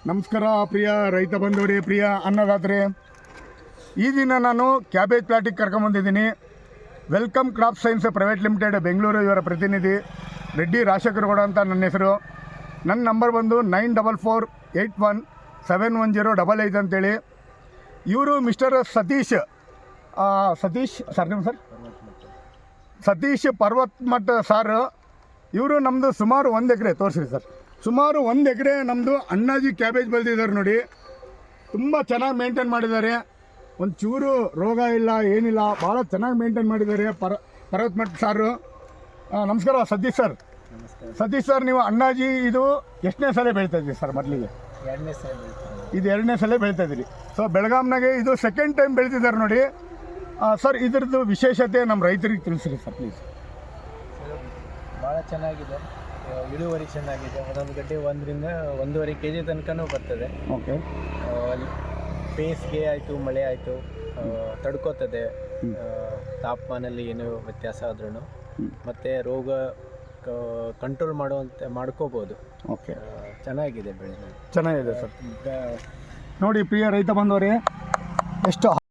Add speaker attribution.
Speaker 1: ನಮಸ್ಕಾರ ಪ್ರಿಯ ರೈತ ಬಂಧುವರೇ, ಪ್ರಿಯ ಅನ್ನದಾತರೇ. ಈ ದಿನ ನಾನು ಕ್ಯಾಬೇಜ್ ಪ್ಲಾಟಿಗೆ ಕರ್ಕೊಂಬಂದಿದ್ದೀನಿ. Welcome crop science private limited Bengaluru, ಇವರ ಪ್ರತಿನಿಧಿ ರೆಡ್ಡಿ ರಾಜಶೇಖರಗೌಡ ಅಂತ ನನ್ನ ಹೆಸರು. ನನ್ನ ನಂಬರ್ ಬಂದು 9448171088 ಅಂತೇಳಿ. ಇವರು ಮಿಸ್ಟರ್ ಸತೀಶ್ ಸರ್ ನಿಮ್ಮ ಸರ್ ಸತೀಶ್ ಪರ್ವತಮಠ ಸರ್. ಇವರು ನಮ್ಮದು ಸುಮಾರು 1 ಎಕರೆ ತೋರಿಸ್ರಿ ಸರ್. ಸುಮಾರು 1 ಎಕರೆ ನಮ್ಮದು ಅಣ್ಣಾಜಿ ಕ್ಯಾಬೇಜ್ ಬೆಳೆದಿದ್ದಾರೆ ನೋಡಿ. ತುಂಬ ಚೆನ್ನಾಗಿ ಮೇಂಟೈನ್ ಮಾಡಿದ್ದಾರೆ. ಒಂದು ಚೂರು ರೋಗ ಇಲ್ಲ, ಏನಿಲ್ಲ, ಭಾಳ ಚೆನ್ನಾಗಿ ಮೇಂಟೈನ್ ಮಾಡಿದ್ದಾರೆ ಪರ್ವತಮಠ ಸಾರು. ನಮಸ್ಕಾರ ಸತೀಶ್ ಸರ್. ಸತೀಶ್ ಸರ್, ನೀವು ಅಣ್ಣಾಜಿ ಇದು ಎಷ್ಟನೇ ಸಲ ಬೆಳೀತಾ ಇದ್ದೀರಿ ಸರ್? ಮೊದಲಿಗೆ
Speaker 2: 2ನೇ ಸಲ
Speaker 1: ಇದು 2ನೇ ಸಲ ಬೆಳೀತಾ ಇದ್ದೀರಿ. ಸೊ ಬೆಳಗಾಂನಾಗೆ ಇದು ಸೆಕೆಂಡ್ ಟೈಮ್ ಬೆಳೀತಿದ್ದಾರೆ ನೋಡಿ. ಸರ್, ಇದ್ರದ್ದು ವಿಶೇಷತೆ ನಮ್ಮ ರೈತರಿಗೆ ತಿಳಿಸ್ರಿ ಸರ್ ಪ್ಲೀಸ್.
Speaker 2: ಭಾಳ ಚೆನ್ನಾಗಿದೆ, ಇಳುವರಿ ಚೆನ್ನಾಗಿದೆ. ಒಂದೊಂದು ಗಡ್ಡೆ 1 ರಿಂದ 1.5 kg ತನಕನೂ ಬರ್ತದೆ.
Speaker 1: ಓಕೆ.
Speaker 2: ಬೇಸಿಗೆ ಆಯಿತು, ಮಳೆ ಆಯಿತು, ತಡ್ಕೋತದೆ. ತಾಪಮಾನಲ್ಲಿ ಏನೂ ವ್ಯತ್ಯಾಸ ಆದ್ರೂ ಮತ್ತು ರೋಗ ಕಂಟ್ರೋಲ್ ಮಾಡ್ಕೋಬೋದು.
Speaker 1: ಓಕೆ,
Speaker 2: ಚೆನ್ನಾಗಿದೆ ಬೆಳೆ.
Speaker 1: ಚೆನ್ನಾಗಿದೆ ಸರ್. ನೋಡಿ ಪ್ರಿಯ ರೈತ ಬಂದವರೇ, ಎಷ್ಟು